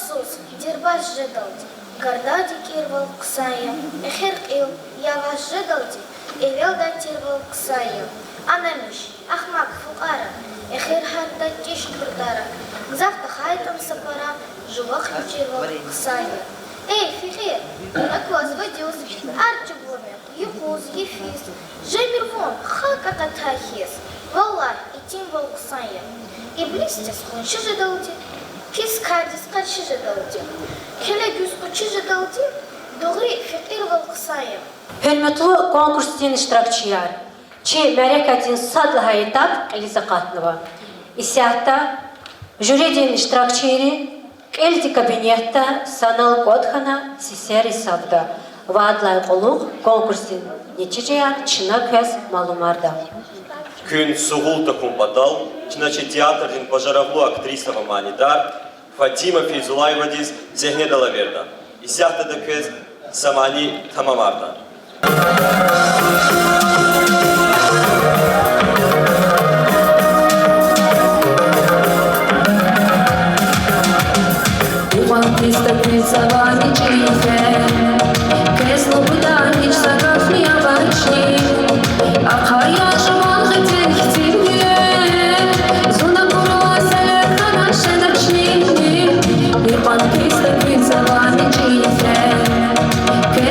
сос, дербаш жадалти, гарда дикирвал ксанья, эхер я вас жадалти, эвел датирвал ксанья. Анамиш, ахмак фукара, эхер хаддатиш хутара, гзавта хайтрам сапара, живох мчирвал ксанья. Эй, фихер, накваз водюз, арчугломер, юхуз, ефис, жемирвон, хакататахис, валлах, и тим волксанья. И блисти скончи жадалти, кискади скачи жадалти, келегю скочи жадалти, doğru fikir волксанья. Hürmetli konkursin iştirakçılar, Мерекатин Садла этап Элиза Катнова. Исята жюридин iştirakçıları Эльди кабинетта санал Котхана Сисери Савда. Вадлай Колух конкурсин нечижеяк чина көз малумарда. Күн сугул такум батал, чиначи театрдин пожаравлу актрисава манидар, Фатима Фейзулаевадиз зехне далаверда. Исяхта да көз самани тамамарда.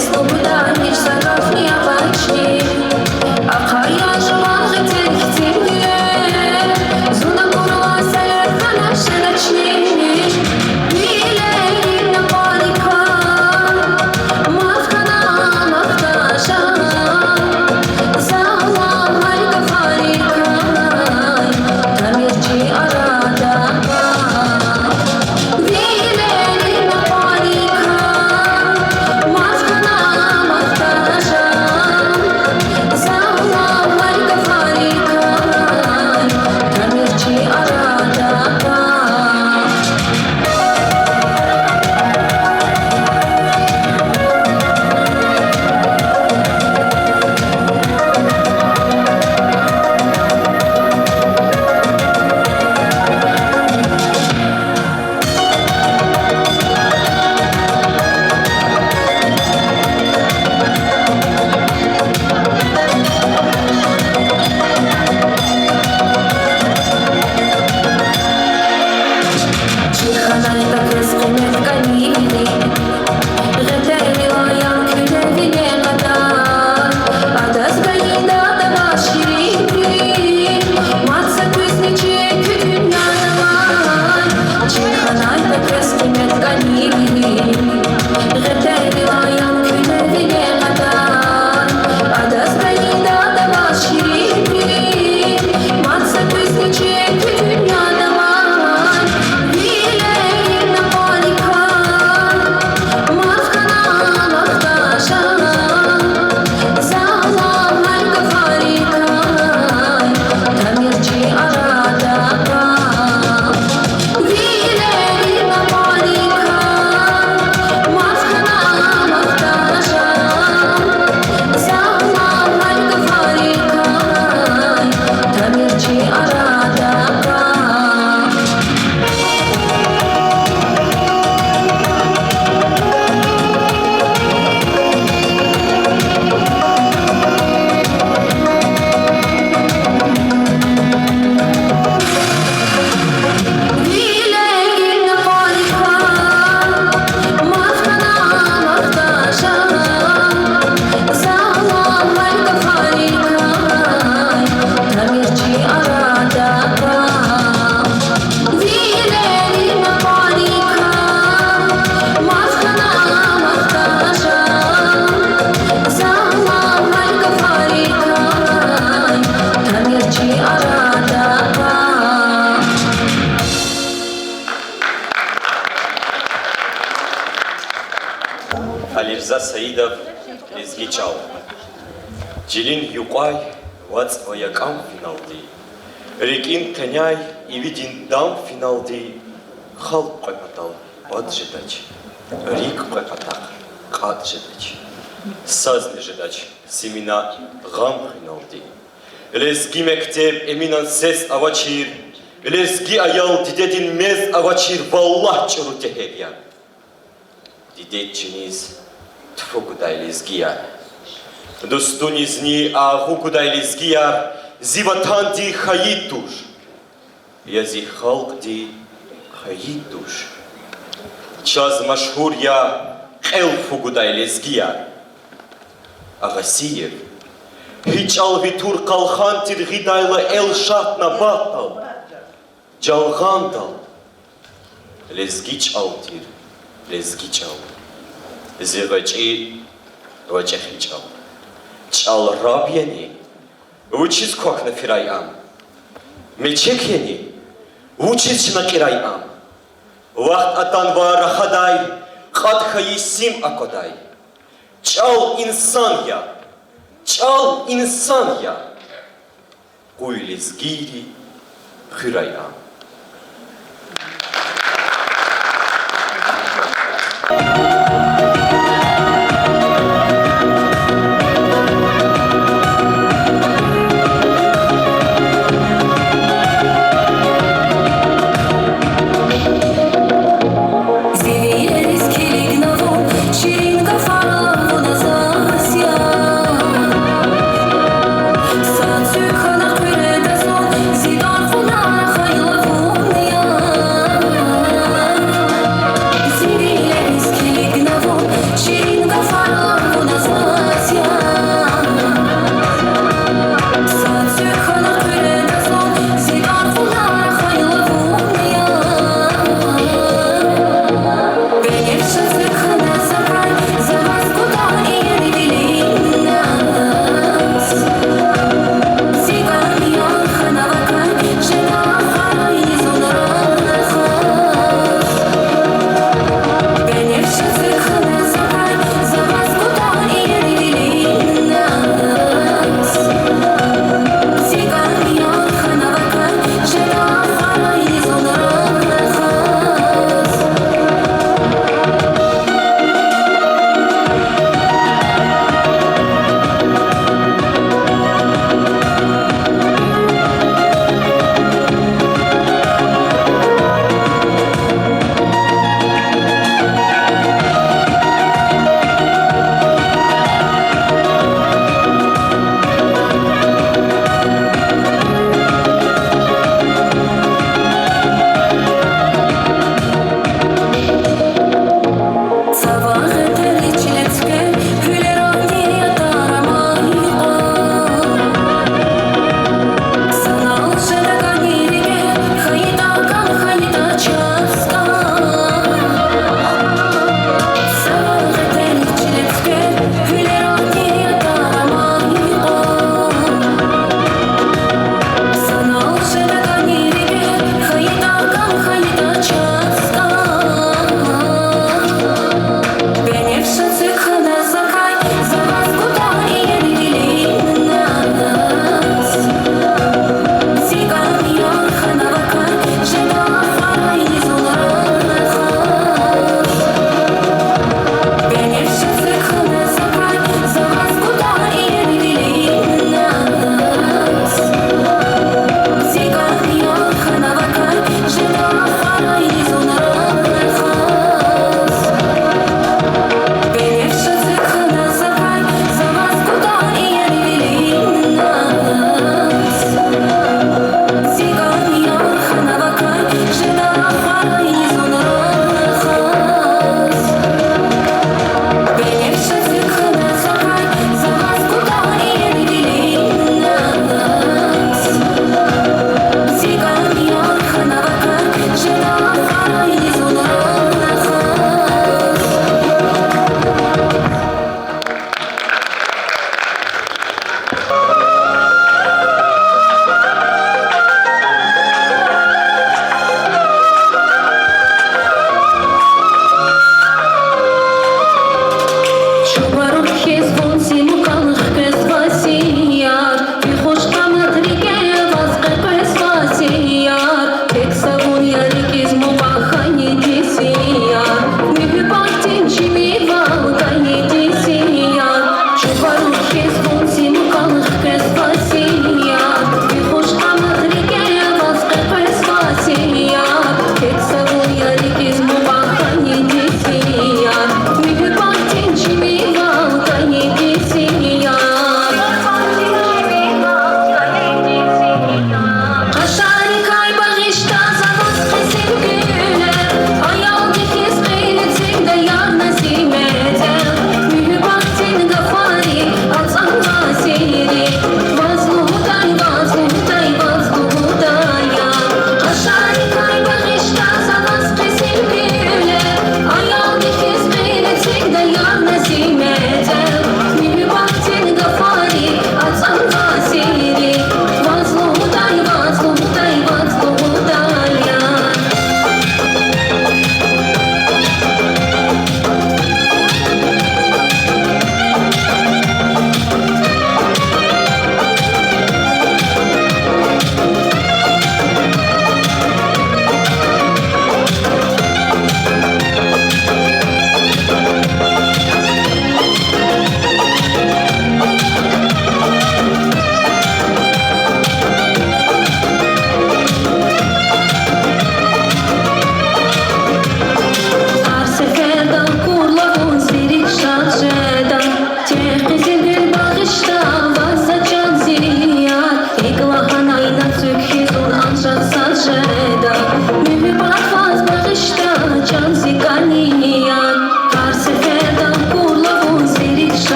Слобода, ніч за кафні, а бачні. Мирза Саидов Лезгичал. Джилин Юкай Вацваякам финалди. Рекин Каняй и видин дам финалди. Халк Кайпатал Аджидач. Рик Кайпатак Каджидач. Сазни Жидач. Семена Гам финалди. Лезги мектеп эминан сес авачир. Лезги аял дидедин мез авачир валлах чуру техегия. Дидедчиниз тфугудай лезгия. Достунизни агукудай лезгия. Зиватанди хаитуш. Язи халкди хаитуш. Час машхур я элфугудай лезгия. Агасиев. Хичал витур калхан тиргидайла эл шатна батал. Джалгандал. Лезгич алтир. Лезгичал. Зирвачи вачахичал. Чал рабьяни. Учись как на фирайам. Мечекьяни. Учись на кирайам. Вахт атанва рахадай. Хадхаисим акодай. Чал инсан я. Чал инсан я. Уйлизгири хирайам. I love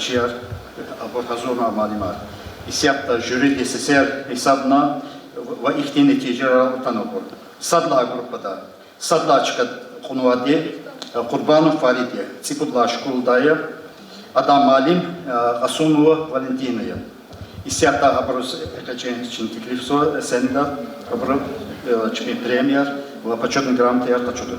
iştirakçılar, Abdülhazor'la malimar. İsyatta jüri DSSR hesabına ve ihti neticeler utan olur. Sadla gruppada, sadla çıkat konuvadi, Kurbanov Faridi, Ципудла Шкулдая, Адам Малим, Асунова Валентиная. İsyatta образ için teklifso, sende образ çıkıyor премьер, ve почетный грамота ярта чудо.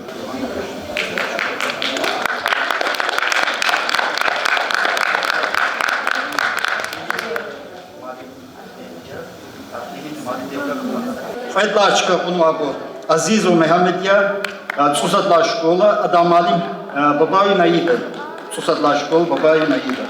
Файдлачка Унвабу, Азизу Мехамедия, Цусадла школа, Адам Малим, Бабай Наида. Цусадла школа, Бабай Наида.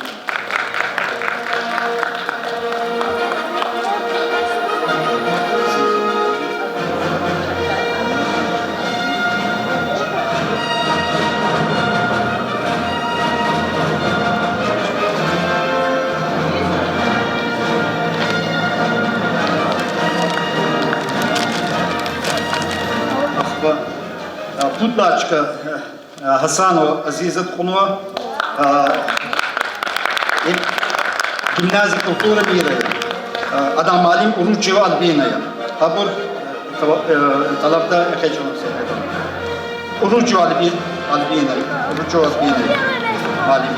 Путлачка Хасанова Азизат Хунова, гимназия культуры мира, Адам Малим Уручева Альбиная. Абур талабда экачонса. Уручева Альбиная, Уручева Альбиная, Малим.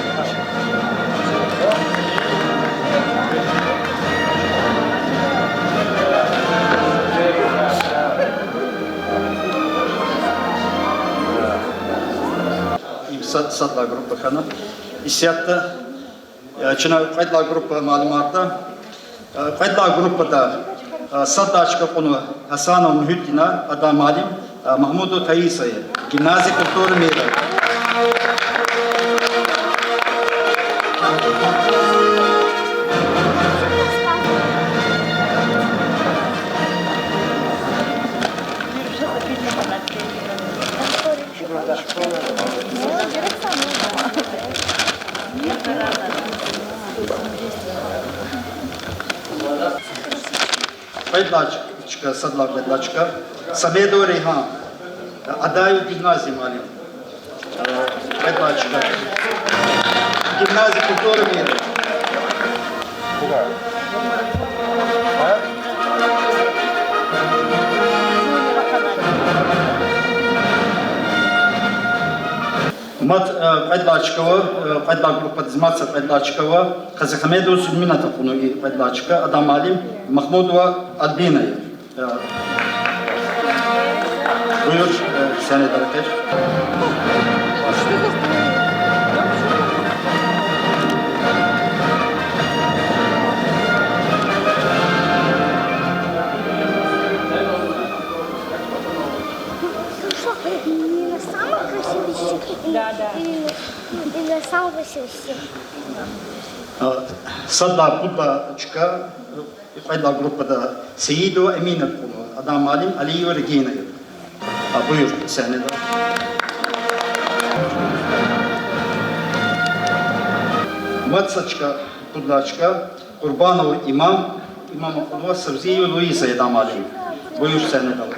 Sadla grupa kana. İsyatta Çına Fayda grupa malumatta Fayda grupada Sadla çıkıp onu Hasanov Muhittina Adam Malim Mahmudu Tayyisa'yı Gimnazi Kulturu Meyda. Петлачка, Садла Петлачка, Самедо Рехан, Адаю гимназии Малим. Петлачка. Гимназия культуры мира. Мат Петлачкова, Петлачкова, Маца Петлачкова, Казахамеду Сульмина Тахуну и Петлачка, Адам Алим, Махмудова Альбиная. Buyur Senet Arkadaş. Не на самом красивый стих, или на самом красивый стих. Sadda Pudlaçka, Fayda Grupa'da Seyido Emin Akulu, Adam Alim Aliyo Regina'yı. Buyur sahnede. Matsaçka, Pudlaçka, Kurbanov İmam, İmam Akulu, Sırziyo Luisa Adam Alim. Buyur sahnede.